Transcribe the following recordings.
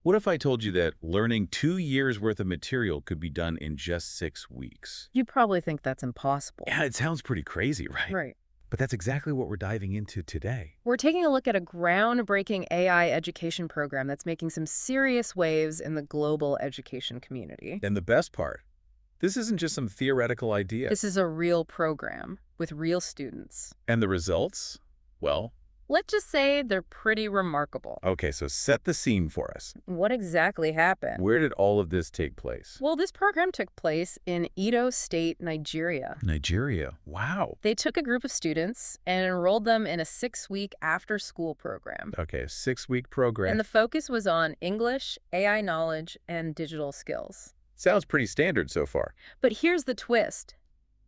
What if I told you that learning 2 years worth of material could be done in just 6 weeks? You'd probably think that's impossible. Yeah, it sounds pretty crazy, right? Right. But that's exactly what we're diving into today. We're taking a look at a groundbreaking AI education program that's making some serious waves in the global education community. And the best part, this isn't just some theoretical idea. This is a real program with real students. And the results? Well, Let's just say they're pretty remarkable. okay, so set the scene for us. What exactly happened? Where did all of this take place? Well, this program took place in Ido State, Nigeria. Nigeria. Wow. They took a group of students and enrolled them in a 6-week after-school program. Okay, a 6-week program. And the focus was on English, AI knowledge, and digital skills. Sounds pretty standard so far. But here's the twist.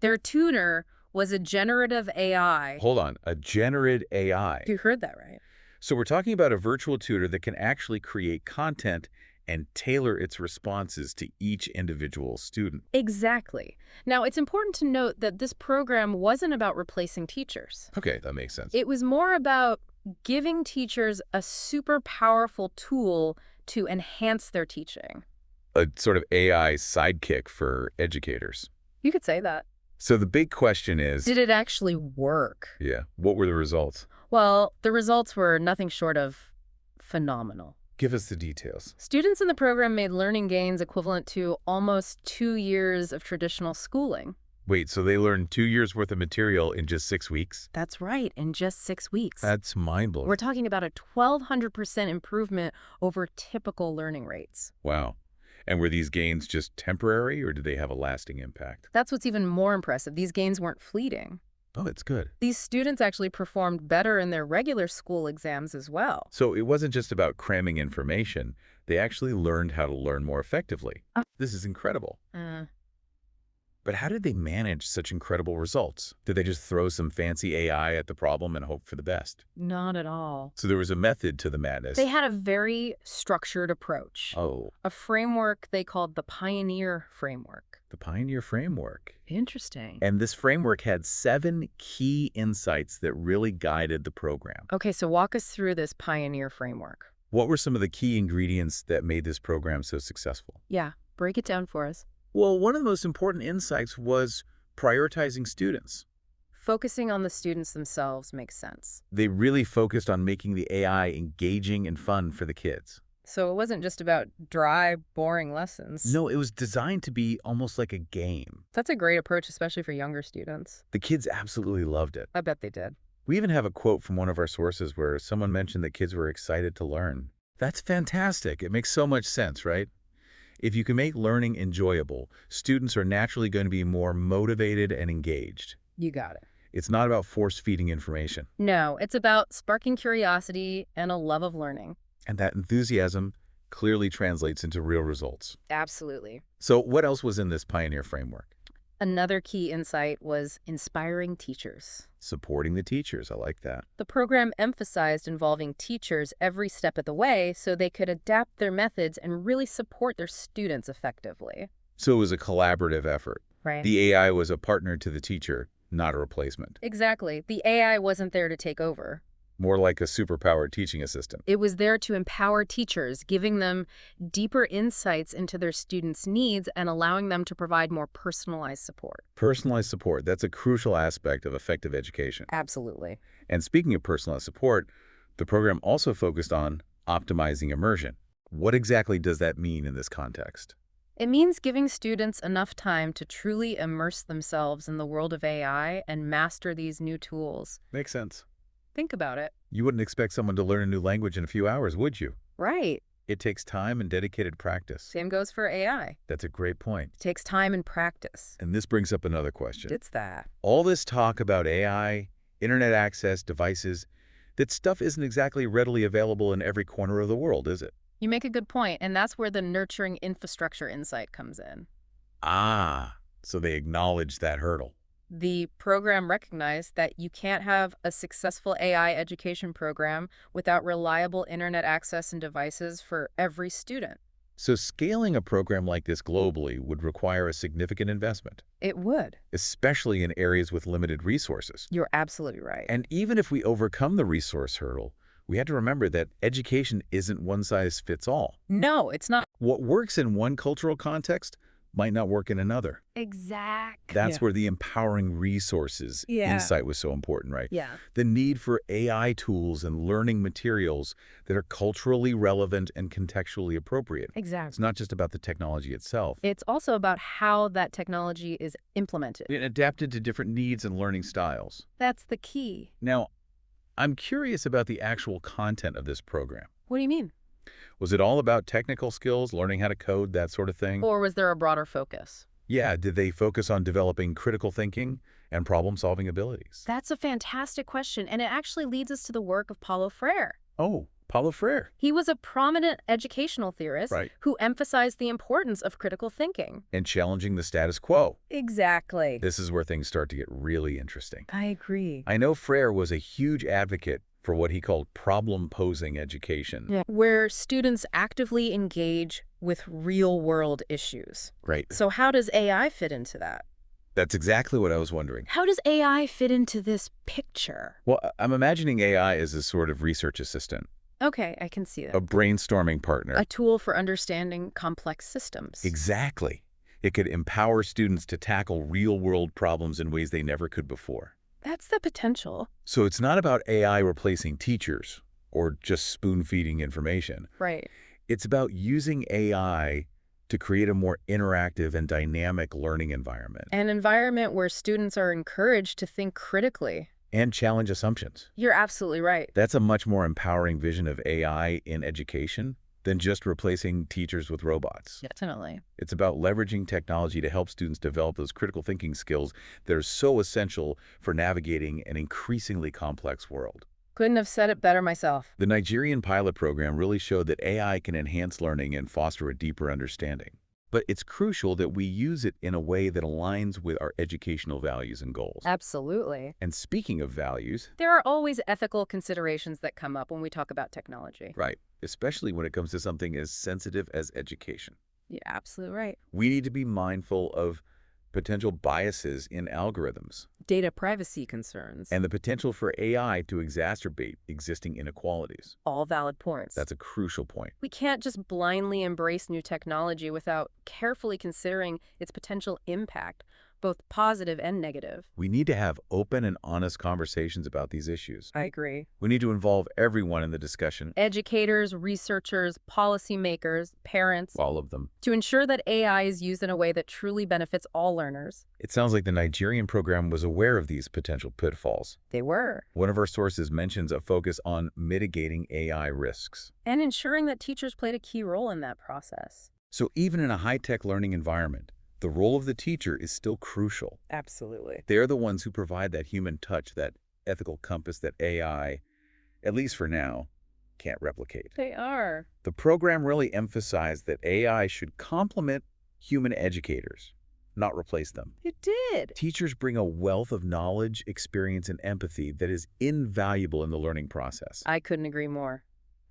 Their tutor was a generative AI. Hold on, a generative AI. You heard that right. So we're talking about a virtual tutor that can actually create content and tailor its responses to each individual student. Exactly. Now, it's important to note that this program wasn't about replacing teachers. Okay, that makes sense. It was more about giving teachers a super powerful tool to enhance their teaching. A sort of AI sidekick for educators. You could say that. So the big question is, Did it actually work? yeah, what were the results? Well, the results were nothing short of phenomenal. Give us the details. Students in the program made learning gains equivalent to almost 2 years of traditional schooling. Wait, so they learned 2 years worth of material in just 6 weeks? That's right, in just 6 weeks. That's mind-blowing. We're talking about a 1,200% improvement over typical learning rates. Wow. And were these gains just temporary, or did they have a lasting impact? That's what's even more impressive. These gains weren't fleeting. Oh, it's good. These students actually performed better in their regular school exams as well. So it wasn't just about cramming information. They actually learned how to learn more effectively. This is incredible. But how did they manage such incredible results? Did they just throw some fancy AI at the problem and hope for the best? Not at all. So there was a method to the madness. They had a very structured approach. Oh, A framework they called the Pioneer Framework. the Pioneer Framework. Interesting. And this framework had 7 key insights that really guided the program. Okay, so walk us through this Pioneer Framework. What were some of the key ingredients that made this program so successful? Yeah, break it down for us. Well, one of the most important insights was prioritizing students. Focusing on the students themselves makes sense. They really focused on making the AI engaging and fun for the kids. So it wasn't just about dry, boring lessons. No, it was designed to be almost like a game. That's a great approach, especially for younger students. The kids absolutely loved it. I bet they did. We even have a quote from one of our sources where someone mentioned that kids were excited to learn. That's fantastic. It makes so much sense, right? If you can make learning enjoyable, students are naturally going to be more motivated and engaged. You got it. It's not about force-feeding information. No, it's about sparking curiosity and a love of learning. And that enthusiasm clearly translates into real results. Absolutely. So what else was in this Pioneer Framework? Another key insight was inspiring teachers. Supporting the teachers. I like that. The program emphasized involving teachers every step of the way so they could adapt their methods and really support their students effectively. So it was a collaborative effort. Right. The AI was a partner to the teacher, not a replacement. Exactly. The AI wasn't there to take over. More like a superpowered teaching assistant. It was there to empower teachers, giving them deeper insights into their students' needs and allowing them to provide more personalized support. Personalized support, that's a crucial aspect of effective education. Absolutely. And speaking of personalized support, the program also focused on optimizing immersion. What exactly does that mean in this context? It means giving students enough time to truly immerse themselves in the world of AI and master these new tools. Makes sense. Think about it. You wouldn't expect someone to learn a new language in a few hours, would you? Right. It takes time and dedicated practice. Same goes for AI. That's a great point. It takes time and practice. And this brings up another question. It's that. All this talk about AI, internet access, devices, that stuff isn't exactly readily available in every corner of the world, is it? You make a good point, and that's where the nurturing infrastructure insight comes in. Ah, so they acknowledge that hurdle. The program recognized that you can't have a successful AI education program without reliable internet access and devices for every student. So scaling a program like this globally would require a significant investment, It would. especially in areas with limited resources. You're absolutely right. And even if we overcome the resource hurdle, We had to remember that education isn't one size fits all. No, it's not. What works in one cultural context might not work in another. That's where the empowering resources insight was so important, right? Yeah. The need for AI tools and learning materials that are culturally relevant and contextually appropriate. Exactly. It's not just about the technology itself. It's also about how that technology is implemented. It adapted to different needs and learning styles. That's the key. Now, I'm curious about the actual content of this program. What do you mean? Was it all about technical skills, learning how to code, that sort of thing? Or was there a broader focus? Yeah, did they focus on developing critical thinking and problem-solving abilities? That's a fantastic question, and it actually leads us to the work of Paulo Freire. Oh, Paulo Freire. He was a prominent educational theorist who emphasized the importance of critical thinking. And challenging the status quo. Exactly. This is where things start to get really interesting. I agree. I know Freire was a huge advocate for what he called problem-posing education. Where students actively engage with real-world issues. Right. So how does AI fit into that? That's exactly what I was wondering. How does AI fit into this picture? Well, I'm imagining AI as a sort of research assistant. Okay, I can see that. A brainstorming partner. A tool for understanding complex systems. Exactly. It could empower students to tackle real-world problems in ways they never could before. That's the potential. So it's not about AI replacing teachers or just spoon-feeding information. Right. It's about using AI to create a more interactive and dynamic learning environment. An environment where students are encouraged to think critically. And challenge assumptions. You're absolutely right. That's a much more empowering vision of AI in education than just replacing teachers with robots. Definitely. It's about leveraging technology to help students develop those critical thinking skills that are so essential for navigating an increasingly complex world. Couldn't have said it better myself. The Nigerian pilot program really showed that AI can enhance learning and foster a deeper understanding. But it's crucial that we use it in a way that aligns with our educational values and goals. Absolutely. And speaking of values... there are always ethical considerations that come up when we talk about technology. Right. Especially when it comes to something as sensitive as education. You're absolutely right. We need to be mindful of potential biases in algorithms. Data privacy concerns. And the potential for AI to exacerbate existing inequalities. All valid points. That's a crucial point. We can't just blindly embrace new technology without carefully considering its potential impact, both positive and negative. We need to have open and honest conversations about these issues. I agree. We need to involve everyone in the discussion. Educators, researchers, policymakers, parents. All of them. To ensure that AI is used in a way that truly benefits all learners. It sounds like the Nigerian program was aware of these potential pitfalls. They were. One of our sources mentions a focus on mitigating AI risks. And ensuring that teachers played a key role in that process. So even in a high-tech learning environment, the role of the teacher is still crucial. Absolutely. They're the ones who provide that human touch, that ethical compass that AI, at least for now, can't replicate. They are. The program really emphasized that AI should complement human educators, not replace them. It did. Teachers bring a wealth of knowledge, experience, and empathy that is invaluable in the learning process. I couldn't agree more.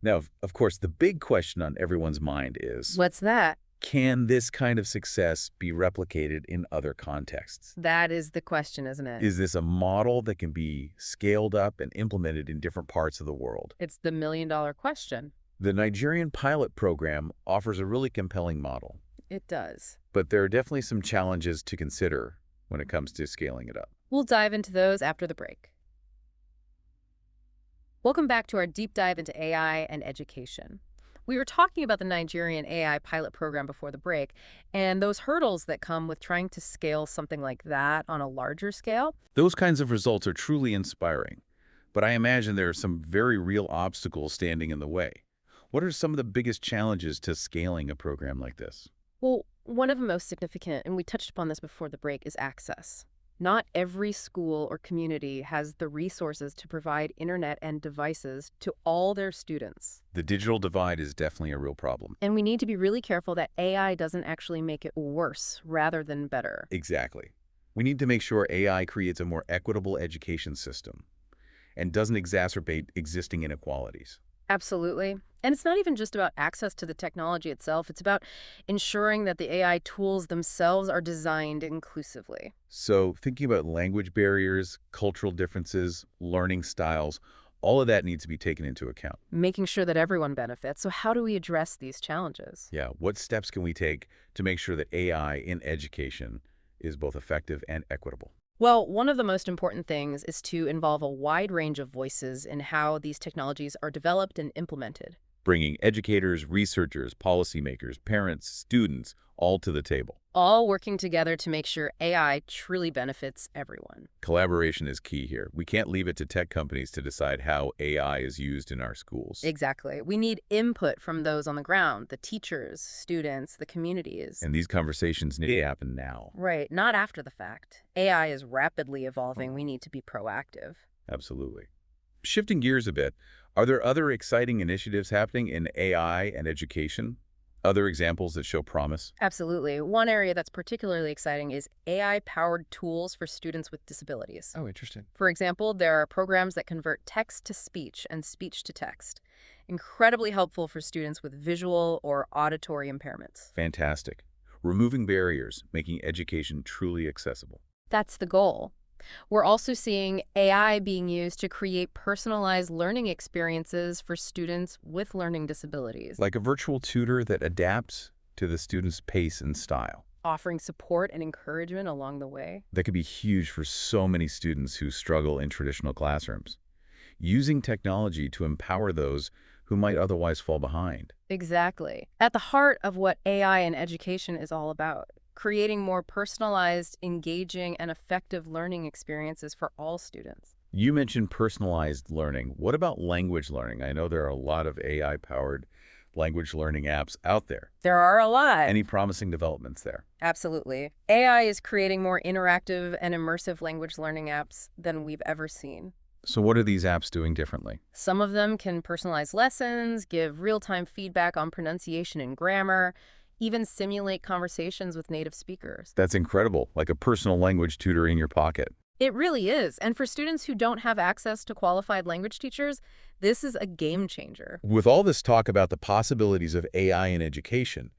Now, of course, the big question on everyone's mind is... what's that? Can this kind of success be replicated in other contexts? That is the question, isn't it? Is this a model that can be scaled up and implemented in different parts of the world? It's the million-dollar question. The Nigerian pilot program offers a really compelling model. It does. But there are definitely some challenges to consider when it comes to scaling it up. We'll dive into those after the break. Welcome back to our deep dive into AI and education. We were talking about the Nigerian AI pilot program before the break, and those hurdles that come with trying to scale something like that on a larger scale. Those kinds of results are truly inspiring, but I imagine there are some very real obstacles standing in the way. What are some of the biggest challenges to scaling a program like this? Well, one of the most significant, and we touched upon this before the break, is access. Not every school or community has the resources to provide internet and devices to all their students. The digital divide is definitely a real problem. And we need to be really careful that AI doesn't actually make it worse rather than better. Exactly. We need to make sure AI creates a more equitable education system and doesn't exacerbate existing inequalities. Absolutely. And it's not even just about access to the technology itself. It's about ensuring that the AI tools themselves are designed inclusively. So thinking about language barriers, cultural differences, learning styles, All of that needs to be taken into account. Making sure that everyone benefits. So how do we address these challenges? Yeah, what steps can we take to make sure that AI in education is both effective and equitable? Well, one of the most important things is to involve a wide range of voices in how these technologies are developed and implemented. Bringing educators, researchers, policymakers, parents, students, all to the table. All working together to make sure AI truly benefits everyone. Collaboration is key here. We can't leave it to tech companies to decide how AI is used in our schools. Exactly. We need input from those on the ground, the teachers, students, the communities. And these conversations need to happen now. Right, not after the fact. AI is rapidly evolving. We need to be proactive. Absolutely. Shifting gears a bit, are there other exciting initiatives happening in AI and education? Other examples that show promise? Absolutely. One area that's particularly exciting is AI-powered tools for students with disabilities. Oh, interesting. For example, there are programs that convert text to speech and speech to text. Incredibly helpful for students with visual or auditory impairments. Fantastic. Removing barriers, making education truly accessible. That's the goal. We're also seeing AI being used to create personalized learning experiences for students with learning disabilities. Like a virtual tutor that adapts to the student's pace and style. Offering support and encouragement along the way. That could be huge for so many students who struggle in traditional classrooms. Using technology to empower those who might otherwise fall behind. Exactly. At the heart of what AI in education is all about. Creating more personalized, engaging, and effective learning experiences for all students. You mentioned personalized learning. What about language learning? I know there are a lot of AI-powered language learning apps out there. There are a lot. Any promising developments there? Absolutely. AI is creating more interactive and immersive language learning apps than we've ever seen. So what are these apps doing differently? Some of them can personalize lessons, give real-time feedback on pronunciation and grammar, even simulate conversations with native speakers. That's incredible, like a personal language tutor in your pocket. It really is. And for students who don't have access to qualified language teachers, this is a game changer. With all this talk about the possibilities of AI in education,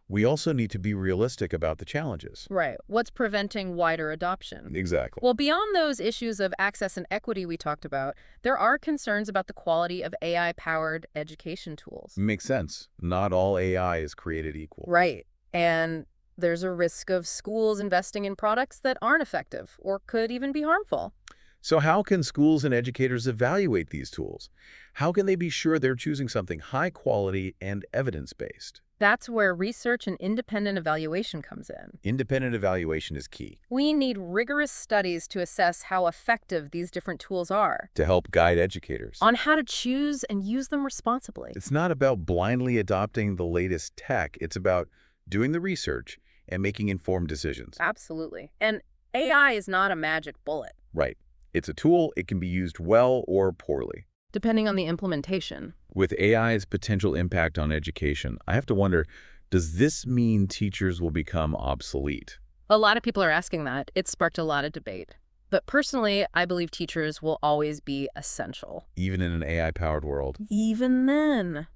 we also need to be realistic about the challenges. Right. What's preventing wider adoption? Exactly. Well, beyond those issues of access and equity we talked about, there are concerns about the quality of AI-powered education tools. Makes sense. Not all AI is created equal. Right. And there's a risk of schools investing in products that aren't effective or could even be harmful. So how can schools and educators evaluate these tools? How can they be sure they're choosing something high quality and evidence-based? That's where research and independent evaluation comes in. Independent evaluation is key. We need rigorous studies to assess how effective these different tools are. To help guide educators. On how to choose and use them responsibly. It's not about blindly adopting the latest tech. It's about doing the research and making informed decisions. Absolutely. And AI is not a magic bullet. Right. It's a tool. It can be used well or poorly. Depending on the implementation. With AI's potential impact on education, I have to wonder, does this mean teachers will become obsolete? A lot of people are asking that. It's sparked a lot of debate. But personally, I believe teachers will always be essential. Even in an AI-powered world? Even then.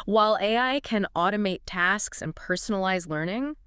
While AI can automate tasks and personalize learning,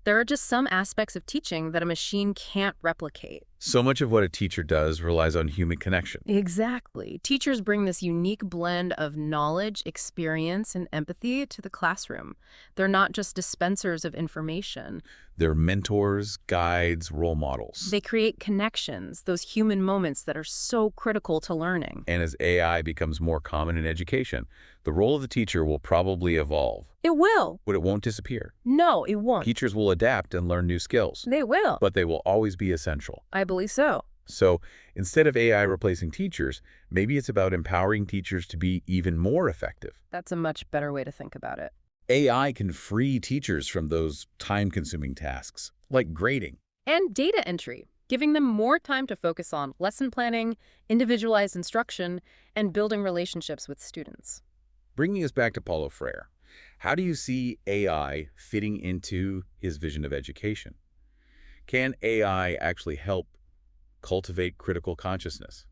there are just some aspects of teaching that a machine can't replicate. So much of what a teacher does relies on human connection. Exactly. Teachers bring this unique blend of knowledge, experience, and empathy to the classroom. They're not just dispensers of information. They're mentors, guides, role models. They create connections, those human moments that are so critical to learning. And as AI becomes more common in education, the role of the teacher will probably evolve. It will. But it won't disappear. No, it won't. Teachers will adapt and learn new skills. They will. But they will always be essential. I believe so. So instead of AI replacing teachers, maybe it's about empowering teachers to be even more effective. That's a much better way to think about it. AI can free teachers from those time-consuming tasks, like grading. And data entry, giving them more time to focus on lesson planning, individualized instruction, and building relationships with students. Bringing us back to Paulo Freire, how do you see AI fitting into his vision of education? Can AI actually help cultivate critical consciousness?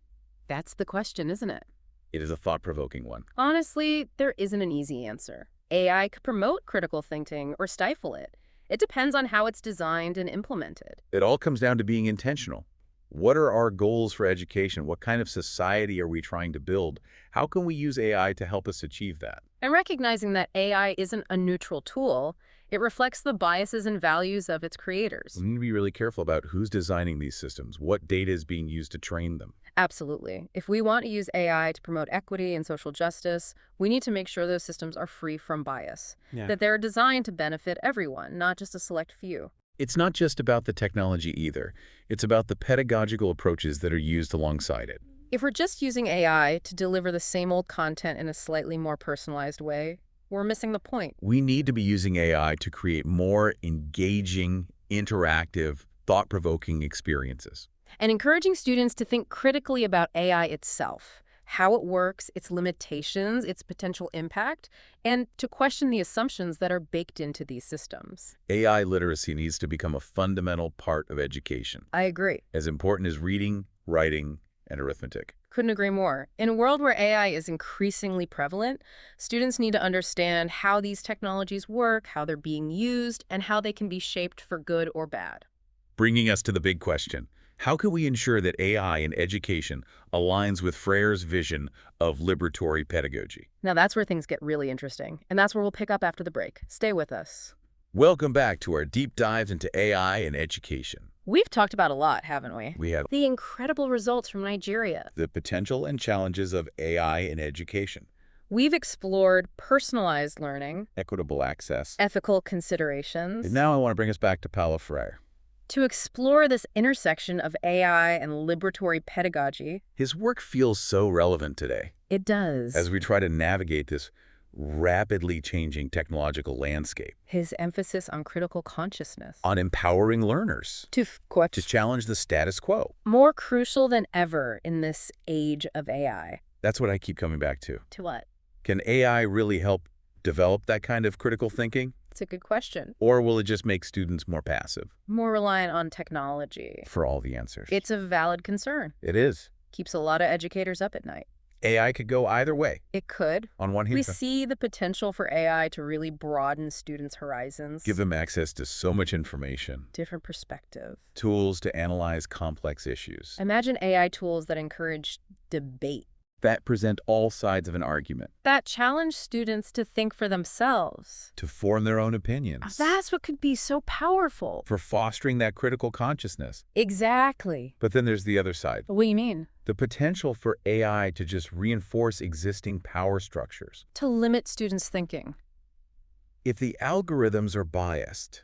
That's the question, isn't it? It is a thought-provoking one. Honestly, there isn't an easy answer. AI could promote critical thinking or stifle it. It depends on how it's designed and implemented. It all comes down to being intentional. What are our goals for education? What kind of society are we trying to build? How can we use AI to help us achieve that? And recognizing that AI isn't a neutral tool, it reflects the biases and values of its creators. We need to be really careful about who's designing these systems, what data is being used to train them. Absolutely. If we want to use AI to promote equity and social justice, we need to make sure those systems are free from bias, Yeah. that they're designed to benefit everyone, not just a select few. It's not just about the technology either. It's about the pedagogical approaches that are used alongside it. If we're just using AI to deliver the same old content in a slightly more personalized way, we're missing the point. We need to be using AI to create more engaging, interactive, thought-provoking experiences. And encouraging students to think critically about AI itself, how it works, its limitations, its potential impact, and to question the assumptions that are baked into these systems. AI literacy needs to become a fundamental part of education, I agree. as important as reading, writing, and arithmetic. Couldn't agree more. In a world where AI is increasingly prevalent, students need to understand how these technologies work, how they're being used, and how they can be shaped for good or bad. Bringing us to the big question. How can we ensure that AI in education aligns with Freire's vision of liberatory pedagogy? Now that's where things get really interesting, and that's where we'll pick up after the break. Stay with us. Welcome back to our deep dives into AI in education. We've talked about a lot, haven't we? We have The incredible results from Nigeria. the potential and challenges of AI in education, We've explored personalized learning, equitable access. ethical considerations. And now I want to bring us back to Paulo Freire. To explore this intersection of AI and liberatory pedagogy, His work feels so relevant today it does. as we try to navigate this rapidly changing technological landscape, His emphasis on critical consciousness. on empowering learners To to challenge the status quo. more crucial than ever in this age of AI. That's what I keep coming back to. To what? Can AI really help develop that kind of critical thinking? It's a good question. Or will it just make students more passive? More reliant on technology. For all the answers. It's a valid concern. It is. Keeps a lot of educators up at night. AI could go either way. It could. On one We hand, see the potential for AI to really broaden students' horizons. give them access to so much information, different perspective. tools to analyze complex issues Imagine AI tools that encourage debate, that present all sides of an argument, that challenge students to think for themselves. to form their own opinions, That's what could be so powerful. for fostering that critical consciousness. Exactly. But then there's the other side, What do you mean? the potential for AI to just reinforce existing power structures. To limit students' thinking. If the algorithms are biased,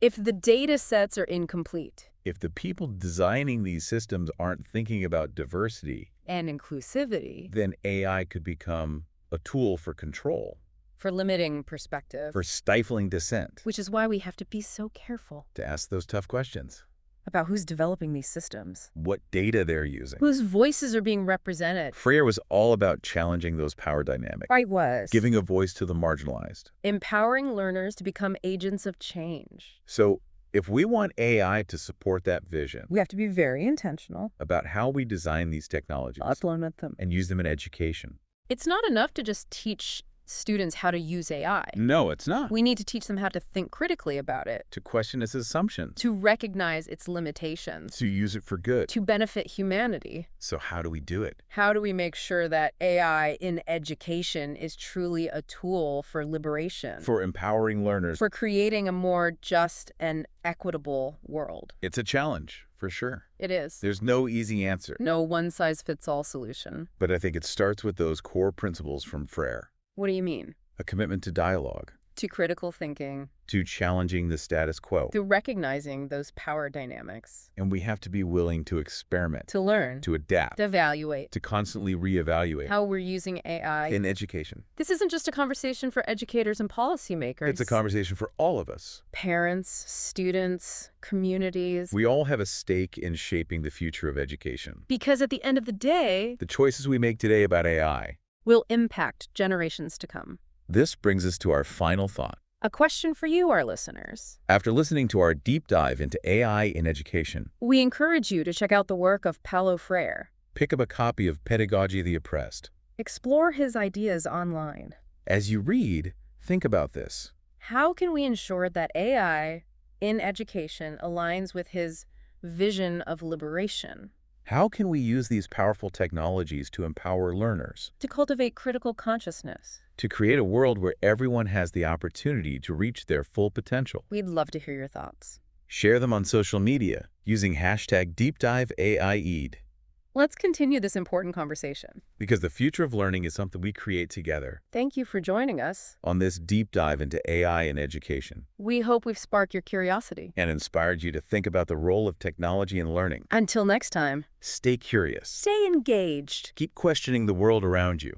If the data sets are incomplete if the people designing these systems aren't thinking about diversity, and inclusivity, then AI could become a tool for control, for limiting perspective, for stifling dissent, which is why we have to be so careful to ask those tough questions. about who's developing these systems, What data they're using. whose voices are being represented. Freire was all about challenging those power dynamics, Right was. giving a voice to the marginalized. Empowering learners to become agents of change. So if we want AI to support that vision We have to be very intentional. about how we design these technologies Not limit them. and use them in education. It's not enough to just teach students how to use AI. No, it's not. We need to teach them how to think critically about it, To question its assumptions, to recognize its limitations, to use it for good. to benefit humanity. So how do we do it? How do we make sure that AI in education is truly a tool for liberation, For empowering learners, for creating a more just and equitable world? it's a challenge, for sure. It is. There's no easy answer, No one-size-fits-all solution. but I think it starts with those core principles from Freire. What do you mean? A commitment to dialogue, To critical thinking, to challenging the status quo. to recognizing those power dynamics, And we have to be willing to experiment, to learn, to adapt, to evaluate to constantly reevaluate how we're using AI. in education. This isn't just a conversation for educators and policymakers. It's a conversation for all of us. Parents, students, communities. We all have a stake in shaping the future of education. Because at the end of the day, The choices we make today about AI. will impact generations to come. This brings us to our final thought. A question for you, our listeners. After listening to our deep dive into AI in education, We encourage you to check out the work of Paulo Freire. pick up a copy of Pedagogy of the Oppressed. Explore his ideas online. As you read, think about this. How can we ensure that AI in education aligns with his vision of liberation, How can we use these powerful technologies to empower learners, to cultivate critical consciousness? to create a world where everyone has the opportunity to reach their full potential? We'd love to hear your thoughts. Share them on social media using hashtag #DeepDiveAIEd, Let's continue this important conversation. because the future of learning is something we create together Thank you for joining us. on this deep dive into AI and education, We hope we've sparked your curiosity. and inspired you to think about the role of technology in learning. Until next time, Stay curious. stay engaged. Keep questioning the world around you.